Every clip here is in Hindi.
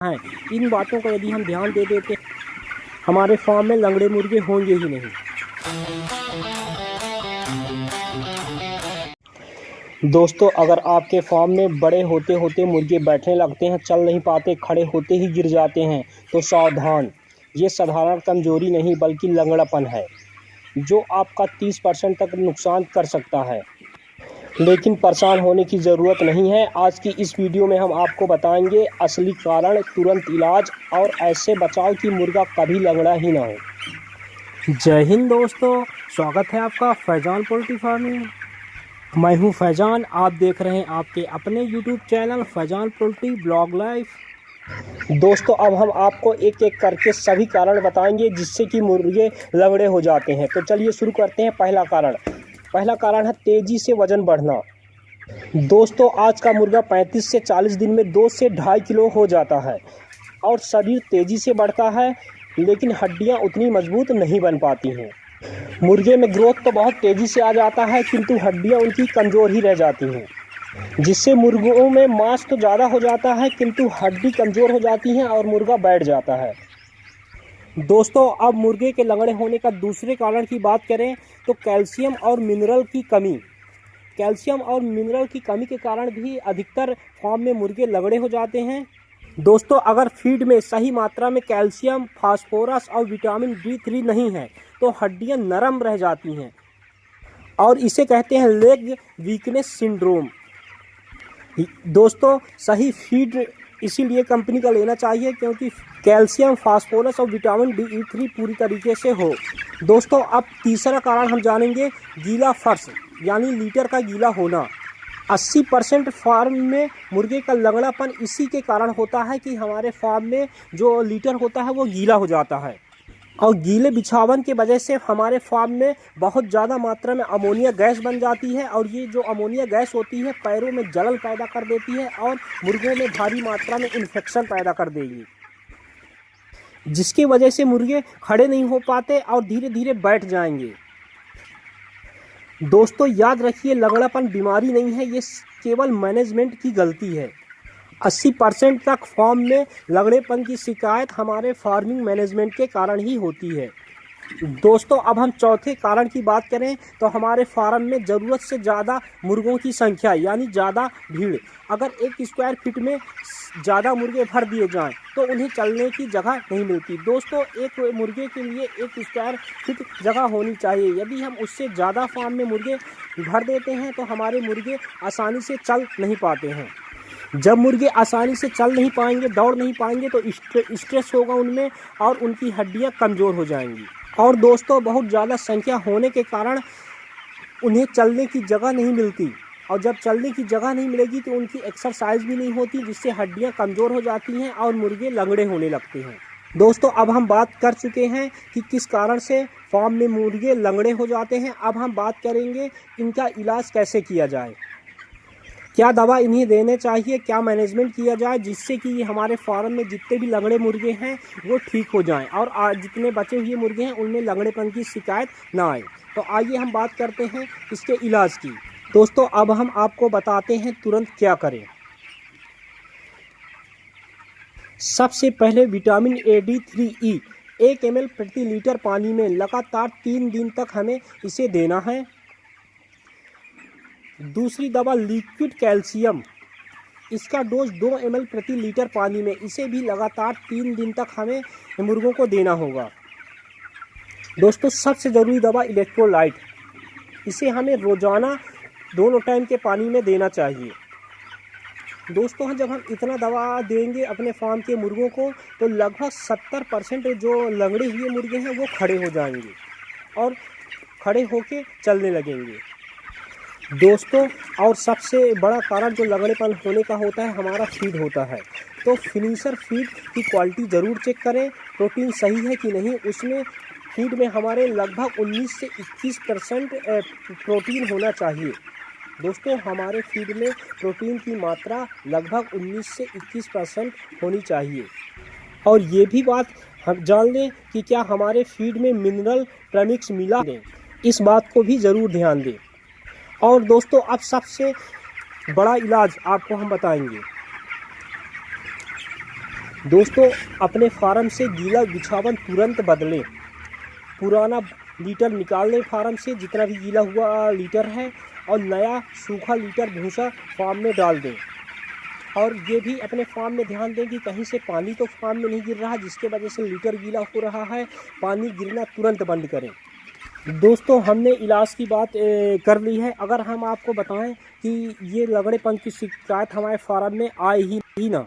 हैं। इन बातों का यदि हम ध्यान दे देते हमारे फार्म में लंगड़े मुर्गे होंगे ही नहीं। दोस्तों, अगर आपके फार्म में बड़े होते होते मुर्गे बैठने लगते हैं, चल नहीं पाते, खड़े होते ही गिर जाते हैं, तो सावधान। ये साधारण कमजोरी नहीं बल्कि लंगड़ापन है जो आपका 30% तक नुकसान कर सकता है। लेकिन परेशान होने की ज़रूरत नहीं है। आज की इस वीडियो में हम आपको बताएंगे असली कारण, तुरंत इलाज और ऐसे बचाव कि मुर्गा कभी लंगड़ा ही ना हो। जय हिंद दोस्तों, स्वागत है आपका फैजान पोल्ट्री फार्मिंग। मैं हूं फैजान, आप देख रहे हैं आपके अपने YouTube channel Faizan poultry blog life. दोस्तों, अब हम आपको एक एक करके सभी कारण बताएंगे जिससे कि मुर्गे लंगड़े हो जाते हैं। तो चलिए शुरू करते हैं। पहला कारण है तेज़ी से वज़न बढ़ना। दोस्तों, आज का मुर्गा 35 से 40 दिन में 2 से 2.5 किलो हो जाता है और शरीर तेज़ी से बढ़ता है, लेकिन हड्डियां उतनी मजबूत नहीं बन पाती हैं। मुर्गे में ग्रोथ तो बहुत तेज़ी से आ जाता है, किंतु हड्डियां उनकी कमज़ोर ही रह जाती हैं, जिससे मुर्गों में मांस तो ज़्यादा हो जाता है किंतु हड्डी कमज़ोर हो जाती हैं और मुर्गा बैठ जाता है। दोस्तों, अब मुर्गे के लंगड़े होने का दूसरे कारण की बात करें तो कैल्शियम और मिनरल की कमी। कैल्शियम और मिनरल की कमी के कारण भी अधिकतर फार्म में मुर्गे लंगड़े हो जाते हैं। दोस्तों, अगर फीड में सही मात्रा में कैल्शियम, फास्फोरस और विटामिन D3 नहीं है तो हड्डियां नरम रह जाती हैं और इसे कहते हैं लेग वीकनेस सिंड्रोम। दोस्तों, सही फीड इसीलिए कंपनी का लेना चाहिए क्योंकि कैल्शियम, फास्फोरस और विटामिन D3 पूरी तरीके से हो। दोस्तों, अब तीसरा कारण हम जानेंगे, गीला फर्श यानी लीटर का गीला होना। 80% फार्म में मुर्गे का लंगड़ापन इसी के कारण होता है कि हमारे फार्म में जो लीटर होता है वो गीला हो जाता है और गीले बिछावन की वजह से हमारे फार्म में बहुत ज़्यादा मात्रा में अमोनिया गैस बन जाती है और ये जो अमोनिया गैस होती है पैरों में जलन पैदा कर देती है और मुर्गों में भारी मात्रा में इन्फेक्शन पैदा कर देगी, जिसकी वजह से मुर्गे खड़े नहीं हो पाते और धीरे धीरे बैठ जाएंगे। दोस्तों, याद रखिए, लंगड़ापन बीमारी नहीं है, ये केवल मैनेजमेंट की गलती है। 80% तक फार्म में लंगड़ेपन की शिकायत हमारे फार्मिंग मैनेजमेंट के कारण ही होती है। दोस्तों, अब हम चौथे कारण की बात करें तो हमारे फार्म में ज़रूरत से ज़्यादा मुर्गों की संख्या यानी ज़्यादा भीड़। अगर 1 स्क्वायर फीट में ज़्यादा मुर्गे भर दिए जाएं तो उन्हें चलने की जगह नहीं मिलती। दोस्तों, एक मुर्गे के लिए 1 स्क्वायर फीट जगह होनी चाहिए। यदि हम उससे ज़्यादा फार्म में मुर्गे भर देते हैं तो हमारे मुर्गे आसानी से चल नहीं पाते हैं। जब मुर्गे आसानी से चल नहीं पाएंगे, दौड़ नहीं पाएंगे तो स्ट्रेस होगा उनमें और उनकी हड्डियां कमज़ोर हो जाएंगी। और दोस्तों, बहुत ज़्यादा संख्या होने के कारण उन्हें चलने की जगह नहीं मिलती और जब चलने की जगह नहीं मिलेगी तो उनकी एक्सरसाइज भी नहीं होती, जिससे हड्डियां कमज़ोर हो जाती हैं और मुर्गे लंगड़े होने लगते हैं। दोस्तों, अब हम बात कर चुके हैं कि किस कारण से फार्म में मुर्गे लंगड़े हो जाते हैं। अब हम बात करेंगे इनका इलाज कैसे किया जाए, क्या दवा इन्हें देने चाहिए, क्या मैनेजमेंट किया जाए जिससे कि हमारे फार्म में जितने भी लंगड़े मुर्गे हैं वो ठीक हो जाएं और जितने बचे हुए मुर्गे हैं उनमें लंगड़ेपन की शिकायत ना आए। तो आइए हम बात करते हैं इसके इलाज की। दोस्तों, अब हम आपको बताते हैं तुरंत क्या करें। सबसे पहले विटामिन D3E 1 ml प्रति लीटर पानी में लगातार 3 दिन तक हमें इसे देना है। दूसरी दवा लिक्विड कैल्शियम, इसका डोज 2 ml प्रति लीटर पानी में, इसे भी लगातार 3 दिन तक हमें मुर्गों को देना होगा। दोस्तों, सबसे ज़रूरी दवा इलेक्ट्रोलाइट, इसे हमें रोज़ाना दोनों टाइम के पानी में देना चाहिए। दोस्तों, जब हम इतना दवा देंगे अपने फार्म के मुर्गों को तो लगभग 70% जो लंगड़े हुए मुर्गे हैं वो खड़े हो जाएंगे और खड़े होके चलने लगेंगे। दोस्तों, और सबसे बड़ा कारण जो लंगड़ेपन होने का होता है हमारा फीड होता है। तो फिनिशर फीड की क्वालिटी ज़रूर चेक करें, प्रोटीन सही है कि नहीं। उसमें फीड में हमारे लगभग 19 से 21% प्रोटीन होना चाहिए। दोस्तों, हमारे फीड में प्रोटीन की मात्रा लगभग 19 से 21% होनी चाहिए। और ये भी बात हम जान लें कि क्या हमारे फीड में मिनरल प्रेमिक्स मिला दें, इस बात को भी ज़रूर ध्यान दें। और दोस्तों, अब सबसे बड़ा इलाज आपको हम बताएंगे। दोस्तों अपने फार्म से गीला बिछावन तुरंत बदलें। पुराना लीटर निकाल लें फार्म से, जितना भी गीला हुआ लीटर है, और नया सूखा लीटर भूसा फार्म में डाल दें। और ये भी अपने फार्म में ध्यान दें कि कहीं से पानी तो फार्म में नहीं गिर रहा जिसके वजह से लीटर गीला हो रहा है। पानी गिरना तुरंत बंद करें। दोस्तों हमने इलाज की बात कर ली है। अगर हम आपको बताएं कि ये लगड़ेपन की शिकायत हमारे फार्म में आए ही ना,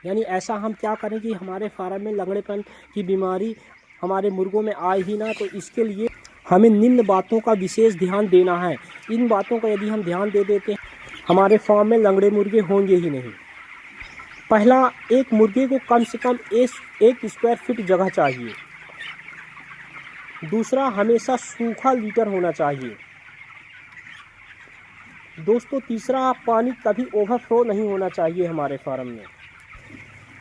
यानी ऐसा हम क्या करें कि हमारे फार्म में लगड़ेपन की बीमारी हमारे मुर्गों में आए ही ना, तो इसके लिए हमें निम्न बातों का विशेष ध्यान देना है। इन बातों का यदि हम ध्यान दे देते हैं हमारे फार्म में लगड़े मुर्गे होंगे ही नहीं। पहला, एक मुर्गे को कम से कम 1 स्क्वायर फीट जगह चाहिए। दूसरा, हमेशा सूखा लीटर होना चाहिए। दोस्तों तीसरा, पानी कभी ओवरफ्लो नहीं होना चाहिए हमारे फार्म में।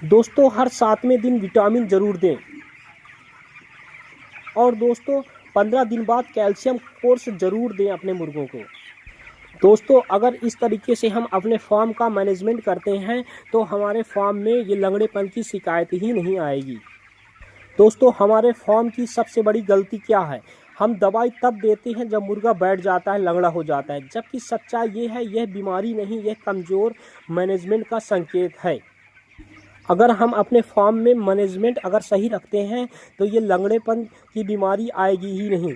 दोस्तों हर 7वें दिन विटामिन ज़रूर दें। और दोस्तों 15 दिन बाद कैल्शियम कोर्स ज़रूर दें अपने मुर्गों को। दोस्तों अगर इस तरीके से हम अपने फार्म का मैनेजमेंट करते हैं तो हमारे फार्म में ये लगड़ेपन की शिकायत ही नहीं आएगी। दोस्तों हमारे फार्म की सबसे बड़ी गलती क्या है? हम दवाई तब देते हैं जब मुर्गा बैठ जाता है, लगड़ा हो जाता है, जबकि सच्चाई ये है यह बीमारी नहीं, यह कमज़ोर मैनेजमेंट का संकेत है। अगर हम अपने फार्म में मैनेजमेंट अगर सही रखते हैं तो ये लगड़ेपन की बीमारी आएगी ही नहीं।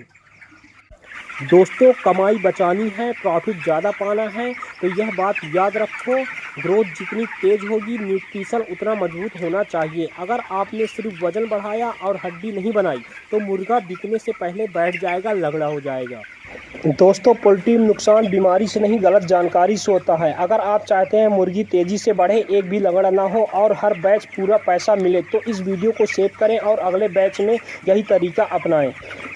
दोस्तों कमाई बचानी है, प्रॉफिट ज़्यादा पाना है तो यह बात याद रखो, ग्रोथ जितनी तेज़ होगी न्यूट्रिशन उतना मजबूत होना चाहिए। अगर आपने सिर्फ वज़न बढ़ाया और हड्डी नहीं बनाई तो मुर्गा बिकने से पहले बैठ जाएगा, लगड़ा हो जाएगा। दोस्तों पोल्ट्री में नुकसान बीमारी से नहीं गलत जानकारी से होता है। अगर आप चाहते हैं मुर्गी तेज़ी से बढ़े, एक भी लगड़ा ना हो और हर बैच पूरा पैसा मिले तो इस वीडियो को सेव करें और अगले बैच में यही तरीका अपनाएं।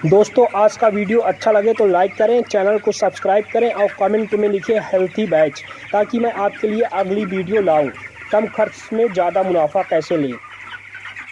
दोस्तों आज का वीडियो अच्छा लगे तो लाइक करें, चैनल को सब्सक्राइब करें और कमेंट में लिखें हेल्थी बैच, ताकि मैं आपके लिए अगली वीडियो लाऊँ। कम खर्च में ज़्यादा मुनाफा कैसे लें।